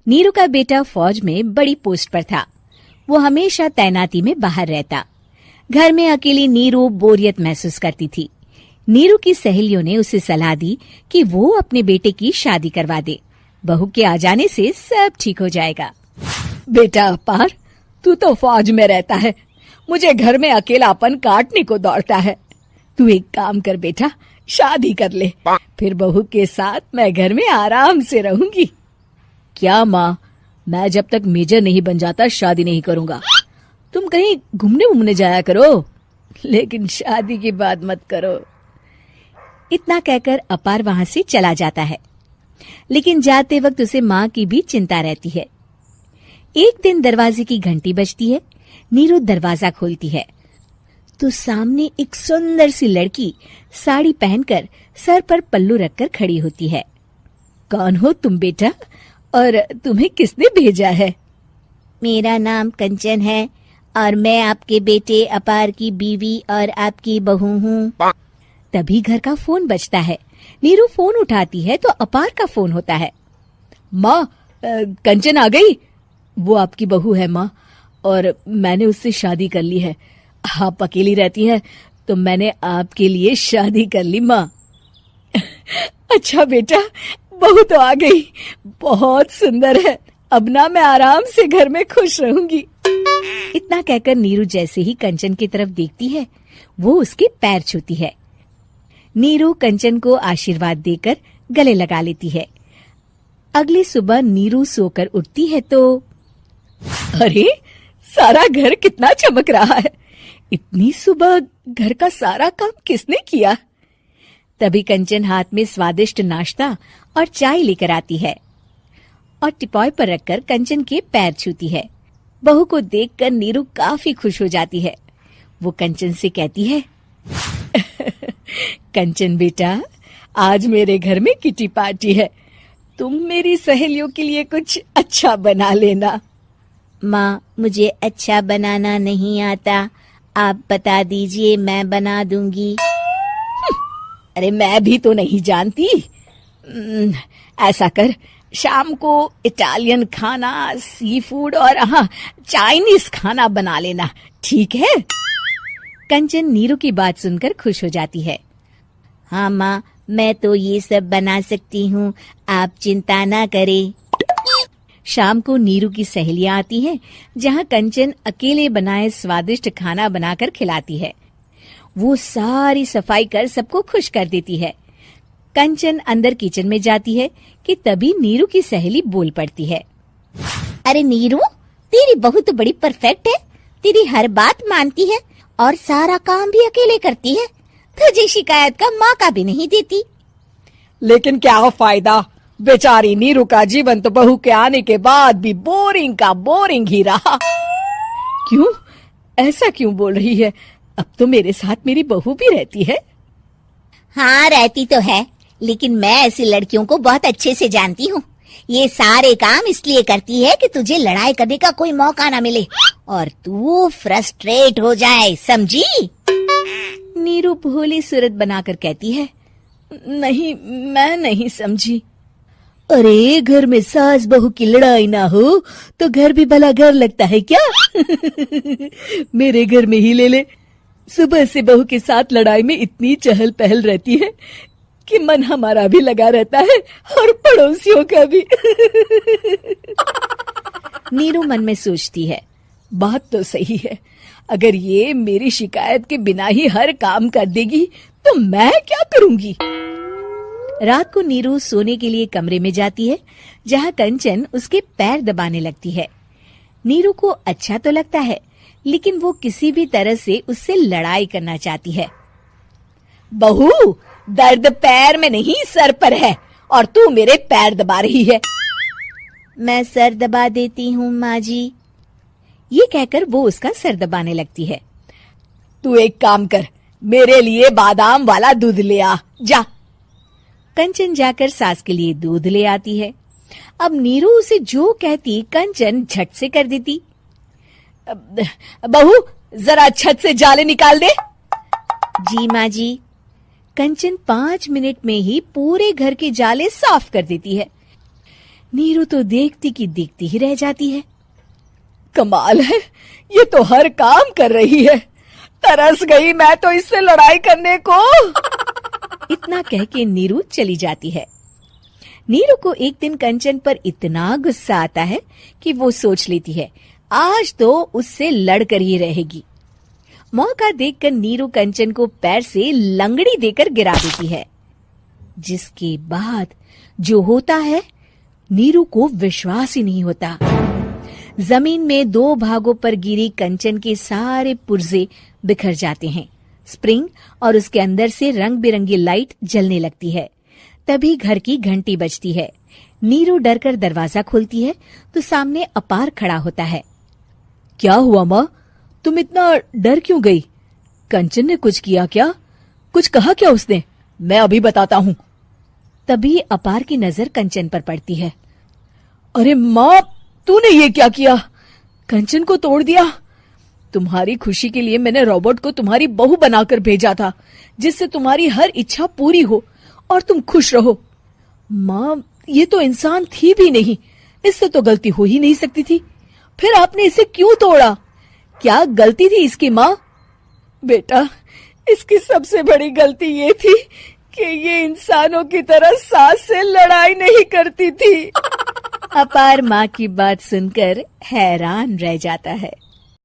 नीरू का बेटा फौज में बड़ी पोस्ट पर था। वो हमेशा तैनाती में बाहर रहता। घर में अकेली नीरू बोरियत महसूस करती थी। नीरू की सहेलियों ने उसे सलाह दी कि वो अपने बेटे की शादी करवा दे। बहू के आ जाने से सब ठीक हो जाएगा। बेटा अपार, तू तो फौज में रहता है, मुझे घर में अकेलापन काटने को दौड़ता है। तू एक काम कर बेटा, शादी कर ले, फिर बहू के साथ मैं घर में आराम से रहूंगी। क्या माँ, मैं जब तक मेजर नहीं बन जाता शादी नहीं करूंगा। तुम कहीं घूमने जाया करो, लेकिन शादी की बात मत करो। इतना कहकर अपार वहां से चला जाता है। लेकिन जाते वक्त उसे माँ की भी चिंता रहती है। एक दिन दरवाजे की घंटी बजती है। नीरू दरवाजा खोलती है तो सामने एक सुंदर सी लड़की साड़ी पहनकर सर पर पल्लू रखकर खड़ी होती है। कौन हो तुम बेटा, और तुम्हें किसने भेजा है? मेरा नाम कंचन है और मैं आपके बेटे अपार की बीवी और आपकी बहू हूँ। तभी घर का फोन बजता है। नीरू फोन उठाती है तो अपार का फोन होता है। माँ, कंचन आ गई। वो आपकी बहू है माँ, और मैंने उससे शादी कर ली है। आप अकेली रहती हैं तो मैंने आपके लिए शादी कर ली माँ। अच्छा बेटा, बहू तो आ गई, बहुत सुंदर है। अब ना मैं आराम से घर में खुश रहूंगी। इतना कहकर नीरू जैसे ही कंचन की तरफ देखती है, वो उसके पैर छूती है। नीरू कंचन को आशीर्वाद देकर गले लगा लेती है। अगली सुबह नीरू सोकर उठती है तो अरे, सारा घर कितना चमक रहा है। इतनी सुबह घर का सारा काम किसने किया? तभी कंचन हाथ में स्वादिष्ट नाश्ता और चाय लेकर आती है और टिपॉय पर रखकर कंचन के पैर छूती है। बहू को देखकर नीरू काफी खुश हो जाती है। वो कंचन से कहती है, कंचन बेटा, आज मेरे घर में किटी पार्टी है। तुम मेरी सहेलियों के लिए कुछ अच्छा बना लेना। माँ, मुझे अच्छा बनाना नहीं आता, आप बता दीजिए, मैं बना दूंगी। अरे मैं भी तो नहीं जानती। ऐसा कर, शाम को इटालियन खाना, सी फूड और हाँ, चाइनीज खाना बना लेना, ठीक है? कंचन नीरू की बात सुनकर खुश हो जाती है। हाँ माँ, मैं तो ये सब बना सकती हूँ, आप चिंता ना करें। शाम को नीरू की सहेलियां आती हैं, जहाँ कंचन अकेले बनाए स्वादिष्ट खाना बनाकर खिलाती है। वो सारी सफाई कर सबको खुश कर देती है। कंचन अंदर किचन में जाती है कि तभी नीरू की सहेली बोल पड़ती है। अरे नीरू, तेरी बहू तो बड़ी परफेक्ट है, तेरी हर बात मानती है और सारा काम भी अकेले करती है, तुझे शिकायत का मौका भी नहीं देती। लेकिन क्या फायदा, बेचारी नीरू का जीवन तो बहू के आने के बाद भी बोरिंग का बोरिंग ही रहा। क्यों, ऐसा क्यों बोल रही है? अब तो मेरे साथ मेरी बहू भी रहती है। हाँ, रहती तो है, लेकिन मैं ऐसी लड़कियों को बहुत अच्छे से जानती हूँ। ये सारे काम इसलिए करती है कि तुझे लड़ाई करने का कोई मौका ना मिले और तू फ्रस्ट्रेट हो जाए, समझी? नीरू भोली सूरत बनाकर कहती है, नहीं, मैं नहीं समझी। अरे, घर में सास बहू की लड़ाई ना हो तो घर भी भला घर लगता है क्या? मेरे घर में ही ले ले। सुबह से बहू के साथ लड़ाई में इतनी चहल पहल रहती है कि मन हमारा भी लगा रहता है और पड़ोसियों का भी। नीरू मन में सोचती है, बात तो सही है। अगर ये मेरी शिकायत के बिना ही हर काम कर देगी तो मैं क्या करूंगी? रात को नीरू सोने के लिए कमरे में जाती है, जहाँ कंचन उसके पैर दबाने लगती है। नीरू को अच्छा तो लगता है, लेकिन वो किसी भी तरह से उससे लड़ाई करना चाहती है। बहू, दर्द पैर में नहीं सर पर है और तू मेरे पैर दबा रही है। मैं सर दबा देती हूँ माँ जी। ये कहकर वो उसका सर दबाने लगती है। तू एक काम कर, मेरे लिए बादाम वाला दूध ले आ, जा। कंचन जाकर सास के लिए दूध ले आती है। अब नीरू उसे जो कहती कंचन झट से कर देती। बहू, जरा छत से जाले निकाल दे। जी माँ जी। कंचन 5 मिनट में ही पूरे घर के जाले साफ कर देती है। नीरू तो देखती की देखती ही रह जाती है। कमाल है, ये तो हर काम कर रही है। तरस गई मैं तो इससे लड़ाई करने को। इतना कह के नीरू चली जाती है। नीरू को एक दिन कंचन पर इतना गुस्सा आता है कि वो सोच लेती है आज तो उससे लड़कर ही रहेगी। मौका देखकर नीरू कंचन को पैर से लंगड़ी देकर गिरा देती है, जिसके बाद जो होता है नीरू को विश्वास ही नहीं होता। जमीन में 2 भागों पर गिरी कंचन के सारे पुर्जे बिखर जाते हैं। स्प्रिंग और उसके अंदर से रंग बिरंगी लाइट जलने लगती है। तभी घर की घंटी बजती है। नीरू डरकर दरवाजा खोलती है तो सामने अपार खड़ा होता है। क्या हुआ माँ, तुम इतना डर क्यों गई? कंचन ने कुछ किया क्या? कुछ कहा क्या उसने? मैं अभी बताता हूँ। तभी अपार की नजर कंचन पर पड़ती है। अरे माँ, तूने ये क्या किया? कंचन को तोड़ दिया। तुम्हारी खुशी के लिए मैंने रोबोट को तुम्हारी बहू बनाकर भेजा था, जिससे तुम्हारी हर इच्छा पूरी हो और तुम खुश रहो। माँ, ये तो इंसान थी भी नहीं, इससे तो गलती हो ही नहीं सकती थी। फिर आपने इसे क्यों तोड़ा? क्या गलती थी इसकी माँ? बेटा, इसकी सबसे बड़ी गलती ये थी कि ये इंसानों की तरह सास से लड़ाई नहीं करती थी। अपार माँ की बात सुनकर हैरान रह जाता है।